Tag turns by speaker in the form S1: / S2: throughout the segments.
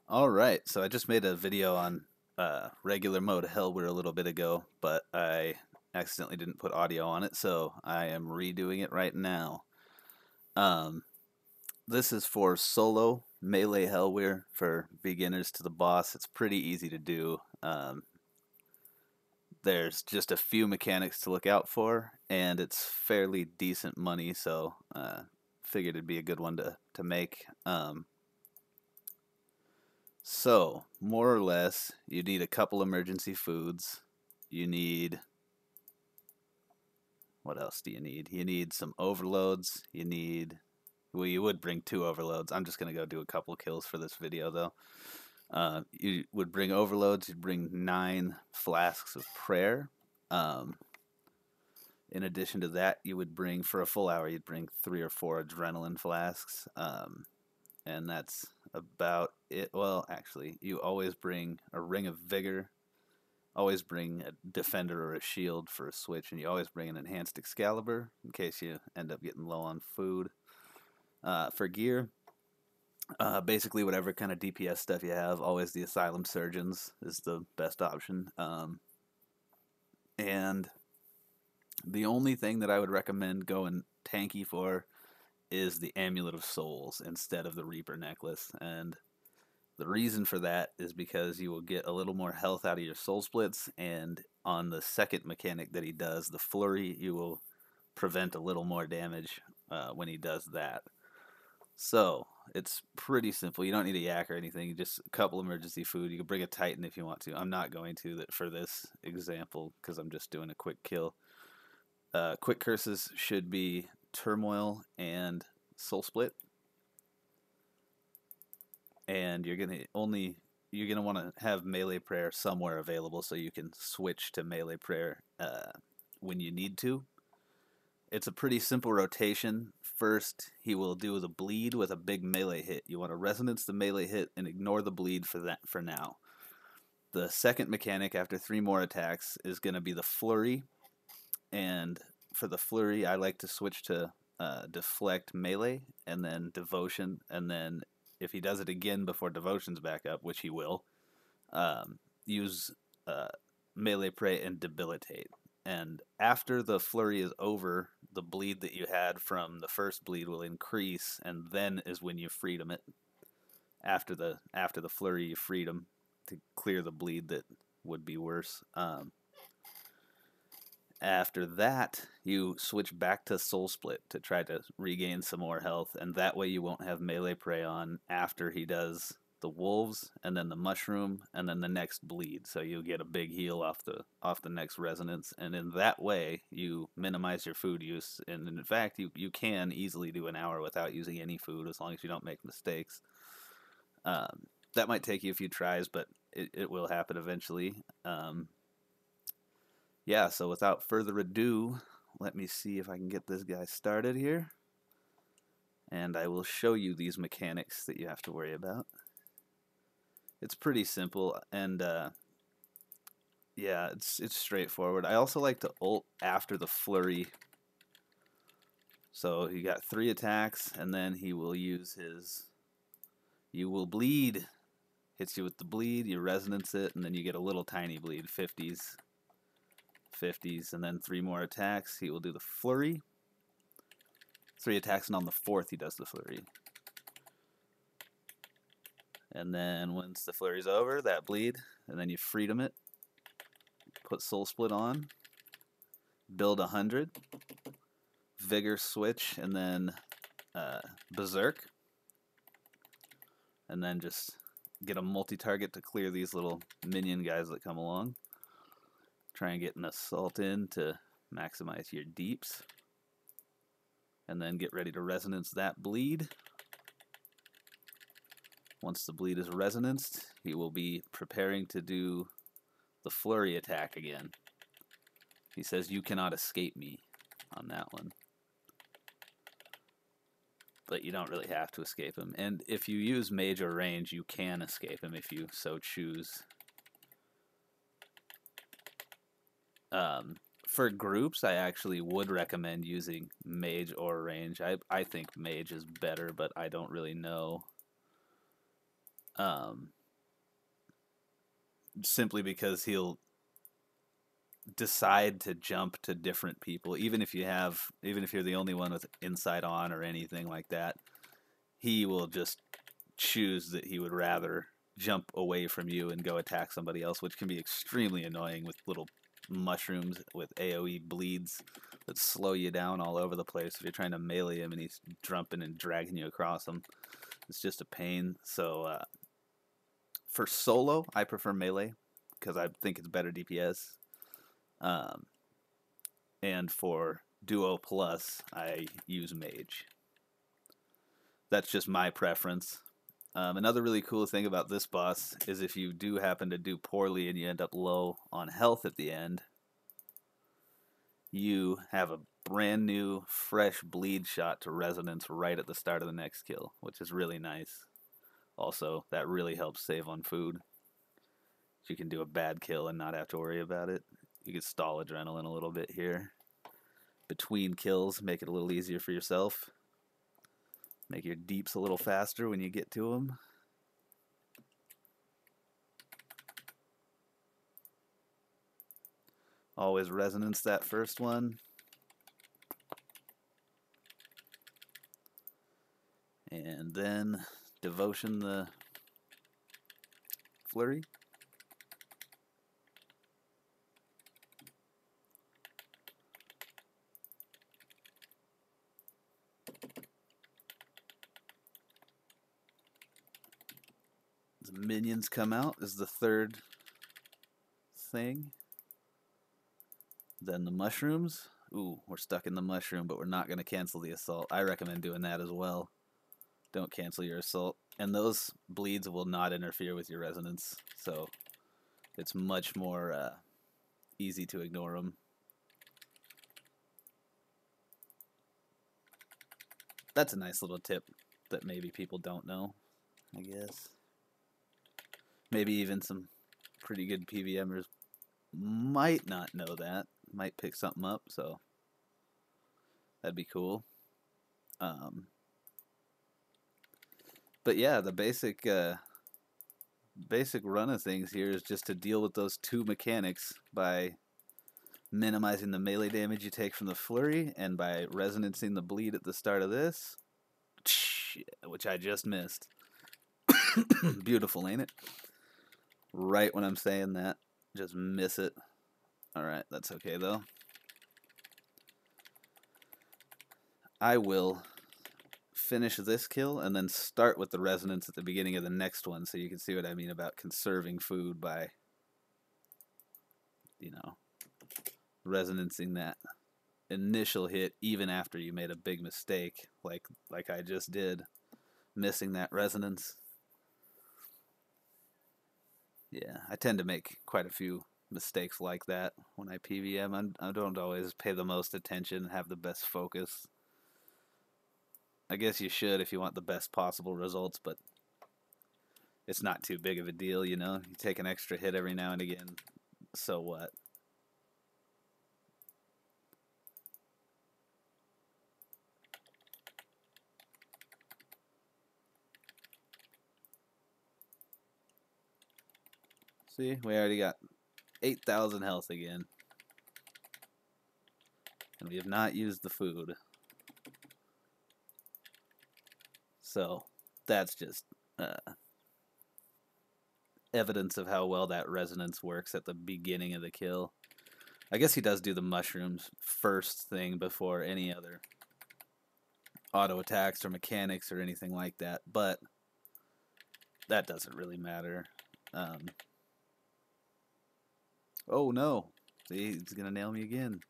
S1: Alright, so I just made a video on regular mode helwyr a little bit ago, but I accidentally didn't put audio on it, so I am redoing it right now. Um, this is for solo melee helwyr for beginners to the boss. It's pretty easy to do. There's just a few mechanics to look out for, and it's fairly decent money, so figured it'd be a good one to make. So, more or less, you need a couple emergency foods. You need. What else do you need? You need some overloads. You need. Well, you would bring two overloads. I'm just going to go do a couple kills for this video, though. You would bring overloads. You'd bring 9 flasks of prayer. Um, in addition to that, you would bring, for a full hour, you'd bring 3 or 4 adrenaline flasks. And that's about it. Well, actually, you always bring a ring of vigor, always bring a defender or a shield for a switch, and you always bring an enhanced Excalibur in case you end up getting low on food. For gear, basically whatever kind of DPS stuff you have, always the Asylum Surgeons is the best option. And the only thing that I would recommend going tanky for is the Amulet of Souls instead of the Reaper necklace. And the reason for that is because you will get a little more health out of your soul splits, and on the second mechanic that he does, the flurry, you will prevent a little more damage when he does that. So it's pretty simple. You don't need a yak or anything. Just a couple emergency food. You can bring a Titan if you want to. I'm not going to for this example because I'm just doing a quick kill. Quick curses should be Turmoil and Soul Split, and you're gonna want to have melee prayer somewhere available so you can switch to melee prayer when you need to. It's a pretty simple rotation. First, he will do the bleed with a big melee hit. You want to resonance the melee hit and ignore the bleed for now. The second mechanic after 3 more attacks is going to be the flurry, and for the flurry, I like to switch to deflect melee and then devotion, and then if he does it again before devotion's back up, which he will, use melee pray and debilitate. And after the flurry is over, the bleed that you had from the first bleed will increase, and then is when you freedom it. After the flurry, you freed him to clear the bleed that would be worse. After that, you switch back to Soul Split to try to regain some more health, and that way you won't have melee prey on after he does the wolves, and then the mushroom, and then the next bleed. So you get a big heal off the next resonance, and in that way you minimize your food use. And in fact, you can easily do an hour without using any food as long as you don't make mistakes. That might take you a few tries, but it will happen eventually. Yeah, so without further ado, let me see if I can get this guy started here. And I will show you these mechanics that you have to worry about. It's pretty simple, and yeah, it's straightforward. I also like to ult after the flurry. So you got 3 attacks, and then he will use his... You will bleed. Hits you with the bleed, you resonance it, and then you get a little tiny bleed, 50s, and then 3 more attacks. He will do the flurry. 3 attacks, and on the 4th he does the flurry. And then once the flurry's over, that bleed, and then you freedom it. Put Soul Split on. Build 100. Vigor switch, and then Berserk. And then just get a multi-target to clear these little minion guys that come along. Try and get an assault in to maximize your deeps. And then get ready to resonance that bleed. Once the bleed is resonanced, he will be preparing to do the flurry attack again. He says, "You cannot escape me," on that one. But you don't really have to escape him. And if you use mage or range, you can escape him if you so choose. For groups, I actually would recommend using mage or range. I think mage is better, but I don't really know Um, simply because he'll decide to jump to different people, even if you're the only one with insight on or anything like that. He will just choose that he would rather jump away from you and go attack somebody else, which can be extremely annoying with little mushrooms with AoE bleeds that slow you down all over the place if you're trying to melee him and he's jumping and dragging you across him. It's just a pain. So for solo, I prefer melee because I think it's better DPS. Um, and for duo plus, I use mage. That's just my preference. Another really cool thing about this boss is if you do happen to do poorly and you end up low on health at the end, you have a brand new, fresh bleed shot to resonance right at the start of the next kill, which is really nice. Also, that really helps save on food. You can do a bad kill and not have to worry about it. You can stall adrenaline a little bit here. Between kills, make it a little easier for yourself. Make your deeps a little faster when you get to them. Always resonance that first one. And then devotion the flurry. The minions come out is the third thing. Then the mushrooms. Ooh, we're stuck in the mushroom, but we're not going to cancel the assault. I recommend doing that as well. Don't cancel your assault. And those bleeds will not interfere with your resonance, so it's much more easy to ignore them. That's a nice little tip that maybe people don't know, I guess. Maybe even some pretty good PVMers might not know that. Might pick something up, so that'd be cool. But yeah, the basic run of things here is just to deal with those two mechanics by minimizing the melee damage you take from the flurry and by resonancing the bleed at the start of this, which I just missed. Beautiful, ain't it? Right when I'm saying that, just miss it. Alright, that's okay though. I will finish this kill and then start with the resonance at the beginning of the next one so you can see what I mean about conserving food by, you know, resonancing that initial hit even after you made a big mistake like I just did, missing that resonance. Yeah, I tend to make quite a few mistakes like that when I PVM. I don't always pay the most attention and have the best focus. I guess you should if you want the best possible results, but it's not too big of a deal, you know? You take an extra hit every now and again, so what? See, we already got 8,000 health again. And we have not used the food. So, that's just evidence of how well that resonance works at the beginning of the kill. I guess he does do the mushrooms first thing before any other auto attacks or mechanics or anything like that, but that doesn't really matter. Oh no, see, he's gonna nail me again.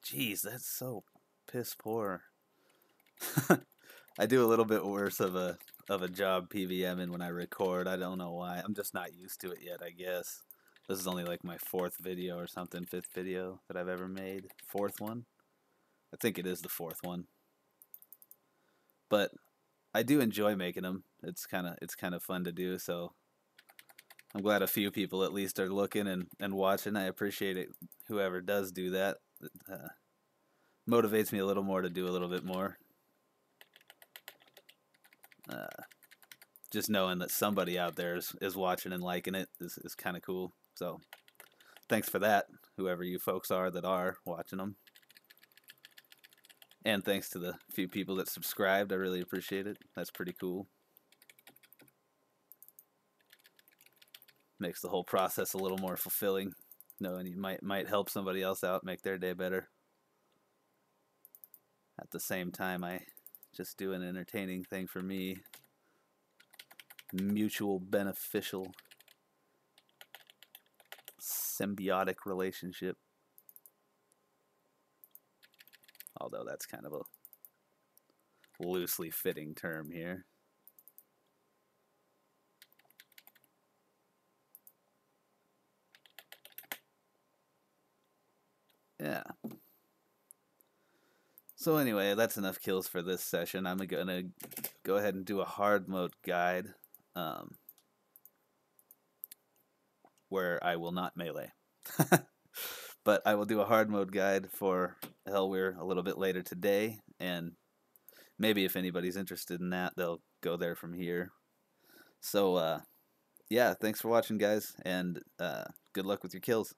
S1: Jeez, that's so piss poor. I do a little bit worse of a job PVMing when I record. I don't know why. I'm just not used to it yet, I guess. This is only like my 4th video or something, 5th video that I've ever made. 4th one? I think it is the 4th one. But I do enjoy making them. It's kind of fun to do, so I'm glad a few people at least are looking and watching. I appreciate it. Whoever does do that, it motivates me a little more to do a little bit more. just knowing that somebody out there is watching and liking it is kind of cool. So thanks for that, whoever you folks are that are watching them. And thanks to the few people that subscribed. I really appreciate it. That's pretty cool. Makes the whole process a little more fulfilling, knowing you might help somebody else out, make their day better. At the same time, I just do an entertaining thing for me. Mutual beneficial symbiotic relationship. Although that's kind of a loosely fitting term here. Yeah. So anyway, that's enough kills for this session. I'm gonna go ahead and do a hard mode guide, where I will not melee. But I will do a hard mode guide for helwyr a little bit later today, and maybe if anybody's interested in that, they'll go there from here. So yeah, thanks for watching, guys, and good luck with your kills.